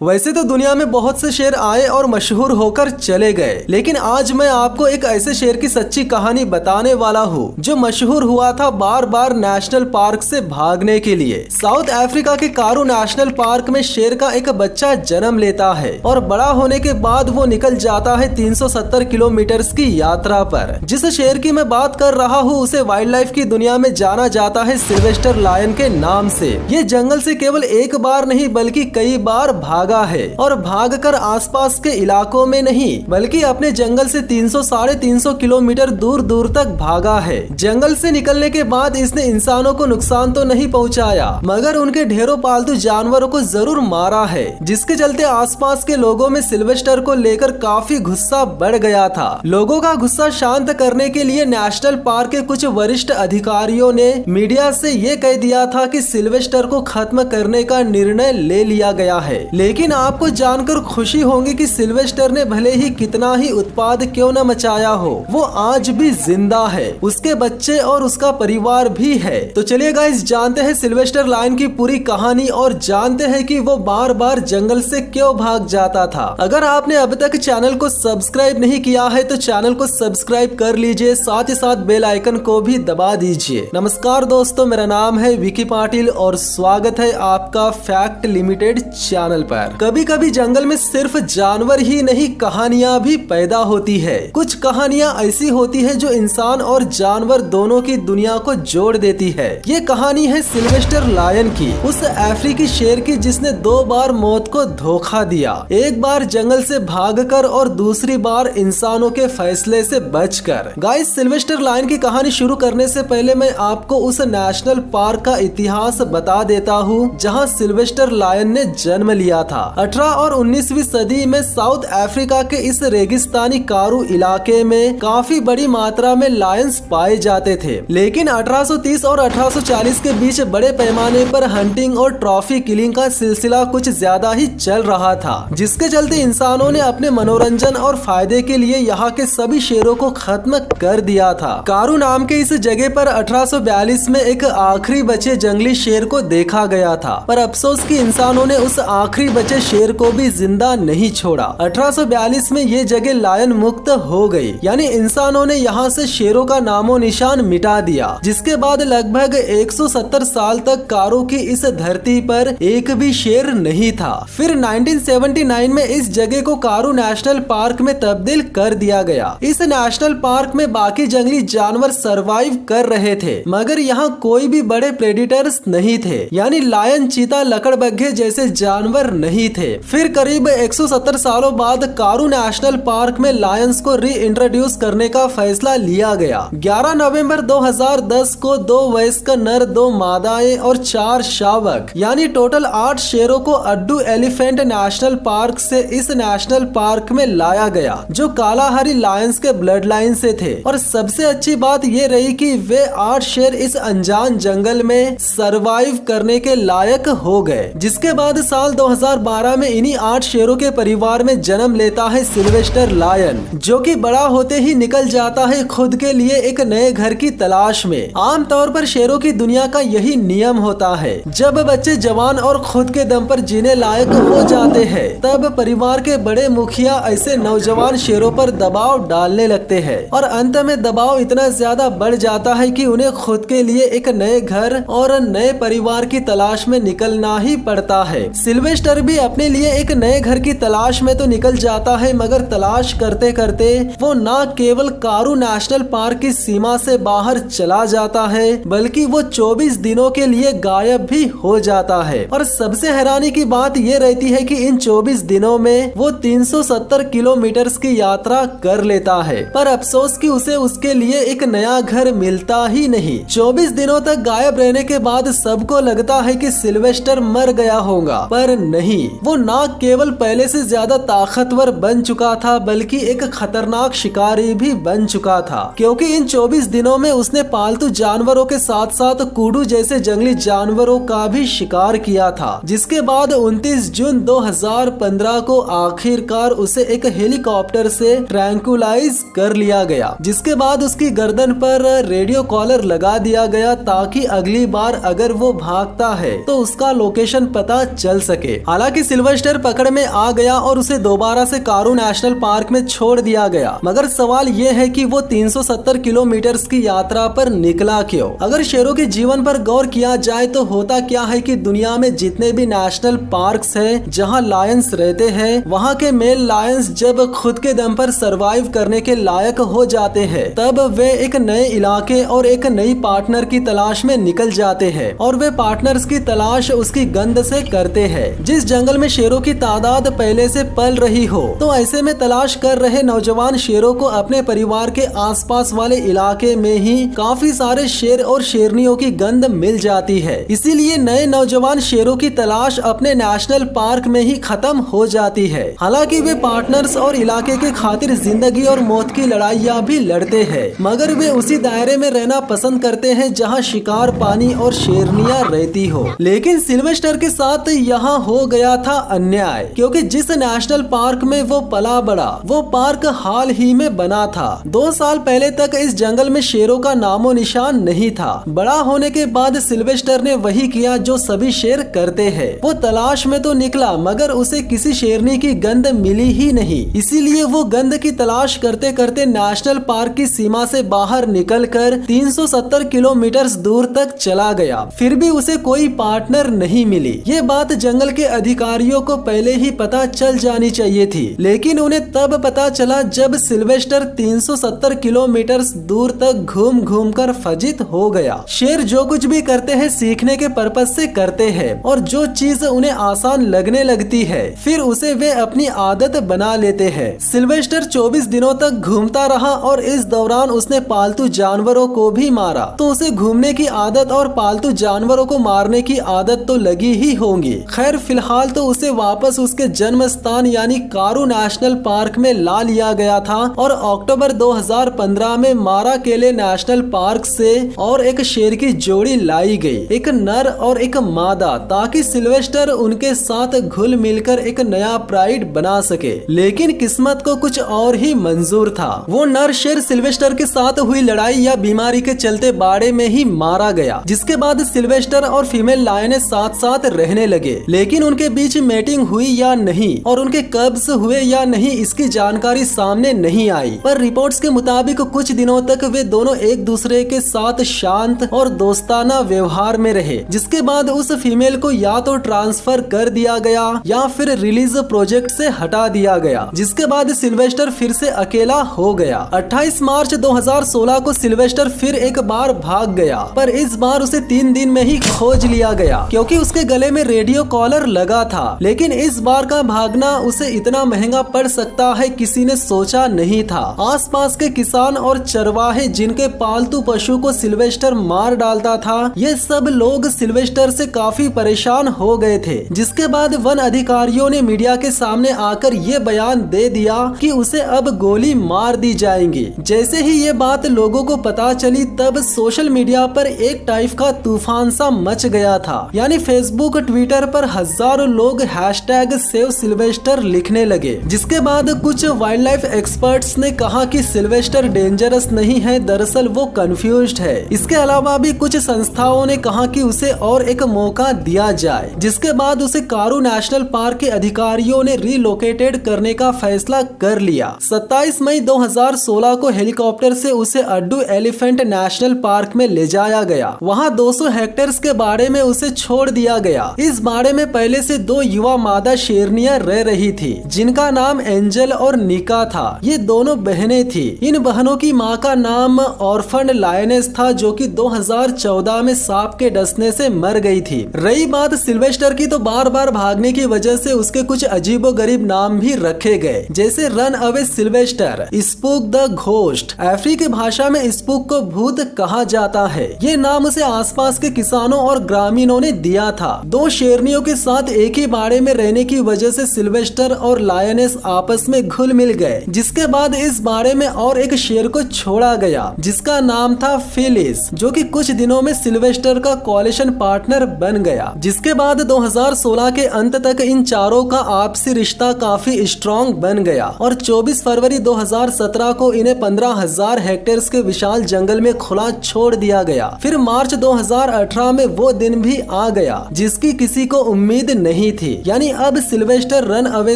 वैसे तो दुनिया में बहुत से शेर आए और मशहूर होकर चले गए, लेकिन आज मैं आपको एक ऐसे शेर की सच्ची कहानी बताने वाला हूँ जो मशहूर हुआ था बार बार नेशनल पार्क से भागने के लिए। साउथ अफ्रीका के कारू नेशनल पार्क में शेर का एक बच्चा जन्म लेता है और बड़ा होने के बाद वो निकल जाता है 370 किलोमीटर की यात्रा पर। जिस शेर की मैं बात कर रहा हूँ उसे वाइल्ड लाइफ की दुनिया में जाना जाता है सिल्वेस्टर लायन के नाम से। ये जंगल से केवल एक बार नहीं बल्कि कई बार भागा है और भागकर आसपास के इलाकों में नहीं बल्कि अपने जंगल से 300-350 किलोमीटर दूर दूर तक भागा है। जंगल से निकलने के बाद इसने इंसानों को नुकसान तो नहीं पहुंचाया मगर उनके ढेरों पालतू जानवरों को जरूर मारा है, जिसके चलते आसपास के लोगों में सिल्वेस्टर को लेकर काफी गुस्सा बढ़ गया था। लोगों का गुस्सा शांत करने के लिए नेशनल पार्क के कुछ वरिष्ठ अधिकारियों ने मीडिया से ये कह दिया था कि सिल्वेस्टर को खत्म करने का निर्णय ले लिया गया है। लेकिन आपको जानकर खुशी होगी कि सिल्वेस्टर ने भले ही कितना ही उत्पाद क्यों न मचाया हो, वो आज भी जिंदा है, उसके बच्चे और उसका परिवार भी है। तो चलिए गाइस जानते हैं सिल्वेस्टर लायन की पूरी कहानी और जानते हैं कि वो बार बार जंगल से क्यों भाग जाता था। अगर आपने अब तक चैनल को सब्सक्राइब नहीं किया है तो चैनल को सब्सक्राइब कर लीजिए, साथ ही साथ बेल आइकन को भी दबा दीजिए। नमस्कार दोस्तों, मेरा नाम है विकी पाटिल और स्वागत है आपका फैक्ट लिमिटेड चैनल पर। कभी कभी जंगल में सिर्फ जानवर ही नहीं कहानियां भी पैदा होती है। कुछ कहानियां ऐसी होती है जो इंसान और जानवर दोनों की दुनिया को जोड़ देती है। ये कहानी है सिल्वेस्टर लायन की, उस अफ्रीकी शेर की जिसने 2 बार मौत को धोखा दिया, एक बार जंगल से भागकर और दूसरी बार इंसानों के फैसले से बचकर। गाइस सिल्वेस्टर लायन की कहानी शुरू करने से पहले मैं आपको उस नेशनल पार्क का इतिहास बता देता हूँ जहाँ सिल्वेस्टर लायन ने जन्म लिया था। 18 और 19वीं सदी में साउथ अफ्रीका के इस रेगिस्तानी कारू इलाके में काफी बड़ी मात्रा में लायंस पाए जाते थे, लेकिन 1830 और 1840 के बीच बड़े पैमाने पर हंटिंग और ट्रॉफी किलिंग का सिलसिला कुछ ज्यादा ही चल रहा था, जिसके चलते इंसानों ने अपने मनोरंजन और फायदे के लिए यहाँ के सभी शेरों को खत्म कर दिया था। कारू नाम के इस जगह पर 1842 में एक आखिरी बचे जंगली शेर को देखा गया था, पर अफसोस कि इंसानों ने उस आखिरी बचे शेर को भी जिंदा नहीं छोड़ा। 1842 में ये जगह लायन मुक्त हो गई, यानी इंसानों ने यहाँ से शेरों का नामो निशान मिटा दिया, जिसके बाद लगभग 170 साल तक कारू की इस धरती पर एक भी शेर नहीं था। फिर 1979 में इस जगह को कारू नेशनल पार्क में तब्दील कर दिया गया। इस नेशनल पार्क में बाकी जंगली जानवर सरवाइव कर रहे थे मगर यहाँ कोई भी बड़े प्रेडिटर्स नहीं थे, यानी लायन, चीता, लकड़बग्घे जैसे जानवर नहीं थे। फिर करीब 170 सालों बाद कारू नेशनल पार्क में लायंस को री इंट्रोड्यूस करने का फैसला लिया गया। 11 नवंबर 2010 को 2 वयस्क नर, 2 मादाएं और 4 शावक यानी टोटल 8 शेरों को अड्डू एलिफेंट नेशनल पार्क से इस नेशनल पार्क में लाया गया, जो कालाहारी लायंस के ब्लड लाइन से थे। और सबसे अच्छी बात ये रही कि वे 8 शेर इस अनजान जंगल में सरवाइव करने के लायक हो गए, जिसके बाद साल 2012 में इन्हीं 8 शेरों के परिवार में जन्म लेता है सिल्वेस्टर लायन, जो कि बड़ा होते ही निकल जाता है खुद के लिए एक नए घर की तलाश में। आमतौर पर शेरों की दुनिया का यही नियम होता है, जब बच्चे जवान और खुद के दम पर जीने लायक हो जाते हैं तब परिवार के बड़े मुखिया ऐसे नौजवान शेरों पर दबाव डालने लगते हैं और अंत में दबाव इतना ज्यादा बढ़ जाता है कि उन्हें खुद के लिए एक नए घर और नए परिवार की तलाश में निकलना ही पड़ता है। सिल्वेस्टर भी अपने लिए एक नए घर की तलाश में तो निकल जाता है मगर तलाश करते करते वो न केवल कारू नेशनल पार्क की सीमा से बाहर चला जाता है बल्कि वो 24 दिनों के लिए गायब भी हो जाता है। और सबसे हैरानी की बात ये रहती है कि इन 24 दिनों में वो 370 किलोमीटर की यात्रा कर लेता है, पर अफसोस कि उसे उसके लिए एक नया घर मिलता ही नहीं। 24 दिनों तक गायब रहने के बाद सबको लगता है कि सिल्वेस्टर मर गया होगा, पर नहीं, वो न केवल पहले से ज्यादा ताकतवर बन चुका था बल्कि एक खतरनाक शिकारी भी बन चुका था, क्योंकि इन 24 दिनों में उसने पालतू जानवरों के साथ साथ कूडू जैसे जंगली जानवरों का भी शिकार किया था। जिसके बाद 29 जून 2015 को आखिरकार उसे एक हेलीकॉप्टर से ट्रैंकुलाइज कर लिया गया, जिसके बाद उसकी गर्दन पर रेडियो कॉलर लगा दिया गया ताकि अगली बार अगर वो भागता है तो उसका लोकेशन पता चल सके। हालांकि हालांकि सिल्वेस्टर पकड़ में आ गया और उसे दोबारा से कारु नेशनल पार्क में छोड़ दिया गया, मगर सवाल ये है कि वो 370 किलोमीटर की यात्रा पर निकला क्यों? अगर शेरों के जीवन पर गौर किया जाए तो होता क्या है कि दुनिया में जितने भी नेशनल पार्क्स हैं जहां लायंस रहते हैं, वहां के मेल लायंस जब खुद के दम पर सरवाइव करने के लायक हो जाते हैं तब वे एक नए इलाके और एक नई पार्टनर की तलाश में निकल जाते हैं और वे पार्टनर्स की तलाश उसकी गंध से करते हैं। जिस जंगल में शेरों की तादाद पहले से पल रही हो, तो ऐसे में तलाश कर रहे नौजवान शेरों को अपने परिवार के आसपास वाले इलाके में ही काफी सारे शेर और शेरनियों की गंध मिल जाती है। इसीलिए नए नौजवान शेरों की तलाश अपने नेशनल पार्क में ही खत्म हो जाती है। हालांकि वे पार्टनर्स और इलाके के खातिर जिंदगी और मौत की लड़ाइयाँ भी लड़ते हैं, मगर वे उसी दायरे में रहना पसंद करते हैं जहाँ शिकार, पानी और शेरनियाँ रहती हो। लेकिन सिल्वेस्टर के साथ यहाँ हो गया था अन्याय, क्योंकि जिस नेशनल पार्क में वो पला बड़ा वो पार्क हाल ही में बना था। 2 साल पहले तक इस जंगल में शेरों का नामो निशान नहीं था। बड़ा होने के बाद सिल्वेस्टर ने वही किया जो सभी शेर करते हैं। वो तलाश में तो निकला मगर उसे किसी शेरनी की गंध मिली ही नहीं। इसीलिए वो गंध की तलाश करते करते नेशनल पार्क की सीमा से बाहर निकलकर 370 किलोमीटर दूर तक चला गया। फिर भी उसे कोई पार्टनर नहीं मिली। ये बात जंगल के अधिकारियों को पहले ही पता चल जानी चाहिए थी, लेकिन उन्हें तब पता चला जब सिल्वेस्टर 370 किलोमीटर दूर तक घूम घूम कर फजित हो गया। शेर जो कुछ भी करते हैं सीखने के पर्पज से करते हैं और जो चीज उन्हें आसान लगने लगती है फिर उसे वे अपनी आदत बना लेते हैं। सिल्वेस्टर 24 दिनों तक घूमता रहा और इस दौरान उसने पालतू जानवरों को भी मारा, तो उसे घूमने की आदत और पालतू जानवरों को मारने की आदत तो लगी ही होगी। खैर फिलहाल तो उसे वापस उसके जन्म स्थान यानी कारु नेशनल पार्क में ला लिया गया था और अक्टूबर 2015 में मारा केले नेशनल पार्क से और एक शेर की जोड़ी लाई गई, एक नर और एक मादा, ताकि सिल्वेस्टर उनके साथ घुल मिलकर एक नया प्राइड बना सके। लेकिन किस्मत को कुछ और ही मंजूर था। वो नर शेर सिल्वेस्टर के साथ हुई लड़ाई या बीमारी के चलते बाड़े में ही मारा गया, जिसके बाद सिल्वेस्टर और फीमेल लायनें साथ साथ रहने लगे। लेकिन उनके बीच मेटिंग हुई या नहीं और उनके कब्ज हुए या नहीं इसकी जानकारी सामने नहीं आई, पर रिपोर्ट्स के मुताबिक कुछ दिनों तक वे दोनों एक दूसरे के साथ शांत और दोस्ताना व्यवहार में रहे, जिसके बाद उस फीमेल को या तो ट्रांसफर कर दिया गया या फिर रिलीज प्रोजेक्ट से हटा दिया गया, जिसके बाद सिल्वेस्टर फिर से अकेला हो गया। 28 मार्च 2016 को सिल्वेस्टर फिर एक बार भाग गया, पर इस बार उसे 3 दिन में ही खोज लिया गया क्योंकि उसके गले में रेडियो कॉलर लगा था। लेकिन इस बार का भागना उसे इतना महंगा पड़ सकता है किसी ने सोचा नहीं था। आसपास के किसान और चरवाहे जिनके पालतू पशु को सिल्वेस्टर मार डालता था, ये सब लोग सिल्वेस्टर से काफी परेशान हो गए थे, जिसके बाद वन अधिकारियों ने मीडिया के सामने आकर ये बयान दे दिया कि उसे अब गोली मार दी जाएंगी। जैसे ही ये बात लोगों को पता चली तब सोशल मीडिया पर एक टाइप का तूफान सा मच गया था, यानी फेसबुक ट्विटर पर हजारों लोग #SaveSylvester लिखने लगे। जिसके बाद कुछ वाइल्ड लाइफ एक्सपर्ट्स ने कहा कि सिल्वेस्टर डेंजरस नहीं है, दरअसल वो कंफ्यूज्ड है। इसके अलावा भी कुछ संस्थाओं ने कहा कि उसे और एक मौका दिया जाए, जिसके बाद उसे कारु नेशनल पार्क के अधिकारियों ने रिलोकेटेड करने का फैसला कर लिया। 27 मई 2016 को हेलीकॉप्टर से उसे अड्डू एलिफेंट नेशनल पार्क में ले जाया गया। वहाँ 200 हेक्टेयर्स के बाड़े में उसे छोड़ दिया गया। इस बाड़े में पहले से 2 युवा मादा शेरनियां रह रही थी, जिनका नाम एंजल और निका था। ये दोनों बहनें थी। इन बहनों की माँ का नाम ऑर्फन लायनेस था, जो कि 2014 में सांप के डसने से मर गई थी। रही बात सिल्वेस्टर की, तो बार बार भागने की वजह से उसके कुछ अजीबोगरीब नाम भी रखे गए, जैसे run away Sylvester, spook the ghost. अफ्रीकी भाषा में स्पूक को भूत कहा जाता है। ये नाम उसे आसपास के किसानों और ग्रामीणों ने दिया था। 2 शेरनियों के साथ एक ही बाड़े में रहने की वजह से सिल्वेस्टर और लायनेस आपस में घुल मिल गए, जिसके बाद इस बाड़े में और एक शेर को छोड़ा गया जिसका नाम था फिलिस, जो कि कुछ दिनों में सिल्वेस्टर का कोलिशन पार्टनर बन गया। जिसके बाद 2016 के अंत तक इन चारों का आपसी रिश्ता काफी स्ट्रॉन्ग बन गया और 24 फरवरी 2017 को इन्हें 15,000 हेक्टेयर्स के विशाल जंगल में खुला छोड़ दिया गया। फिर मार्च 2018 में वो दिन भी आ गया जिसकी किसी को उम्मीद नहीं नहीं थी। यानी अब सिल्वेस्टर रन अवे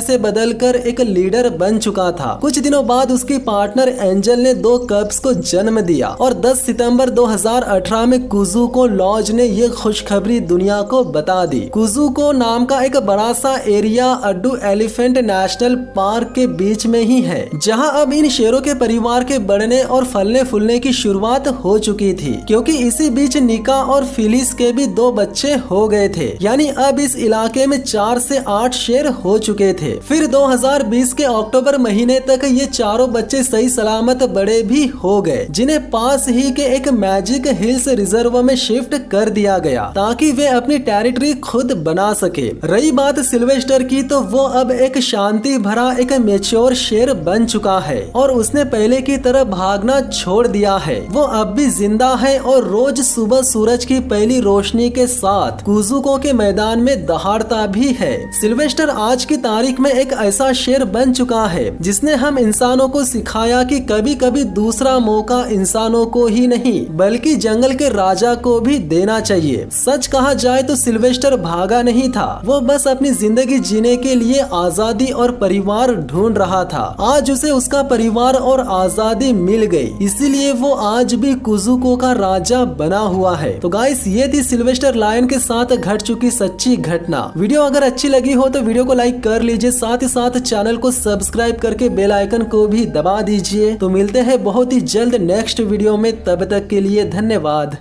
से बदलकर एक लीडर बन चुका था। कुछ दिनों बाद उसकी पार्टनर एंजल ने 2 कब्स को जन्म दिया और 10 सितंबर 2018 में कुजुको लॉज ने ये खुशखबरी दुनिया को बता दी। कुजुको नाम का एक बड़ा सा area Addu elephant national park के बीच में ही है, जहां अब इन शेरों के परिवार के बढ़ने और फलने फूलने की शुरुआत हो चुकी थी, क्योंकि इसी बीच निका और फिलिस के भी 2 बच्चे हो गए थे। यानी अब इस इलाके में 4 से 8 शेर हो चुके थे। फिर 2020 के अक्टूबर महीने तक ये चारों बच्चे सही सलामत बड़े भी हो गए, जिन्हें पास ही के एक मैजिक हिल्स रिजर्व में शिफ्ट कर दिया गया ताकि वे अपनी टेरिटरी खुद बना सके। रही बात सिल्वेस्टर की, तो वो अब एक शांति भरा एक मैच्योर शेर बन चुका है और उसने पहले की तरह भागना छोड़ दिया है। वो अब भी जिंदा है और रोज सुबह सूरज की पहली रोशनी के साथ कुजुको के मैदान में दहाड़ता भी है। सिल्वेस्टर आज की तारीख में एक ऐसा शेर बन चुका है जिसने हम इंसानों को सिखाया कि कभी कभी दूसरा मौका इंसानों को ही नहीं बल्कि जंगल के राजा को भी देना चाहिए। सच कहा जाए तो सिल्वेस्टर भागा नहीं था, वो बस अपनी जिंदगी जीने के लिए आजादी और परिवार ढूंढ रहा था। आज उसे उसका परिवार और आजादी मिल गई, इसीलिए वो आज भी कुजुको का राजा बना हुआ है। तो गाइस, ये थी सिल्वेस्टर लायन के साथ घट चुकी सच्ची घटना। वीडियो अगर अच्छी लगी हो तो वीडियो को लाइक कर लीजिए, साथ ही साथ चैनल को सब्सक्राइब करके बेल आइकन को भी दबा दीजिए। तो मिलते हैं बहुत ही जल्द नेक्स्ट वीडियो में, तब तक के लिए धन्यवाद।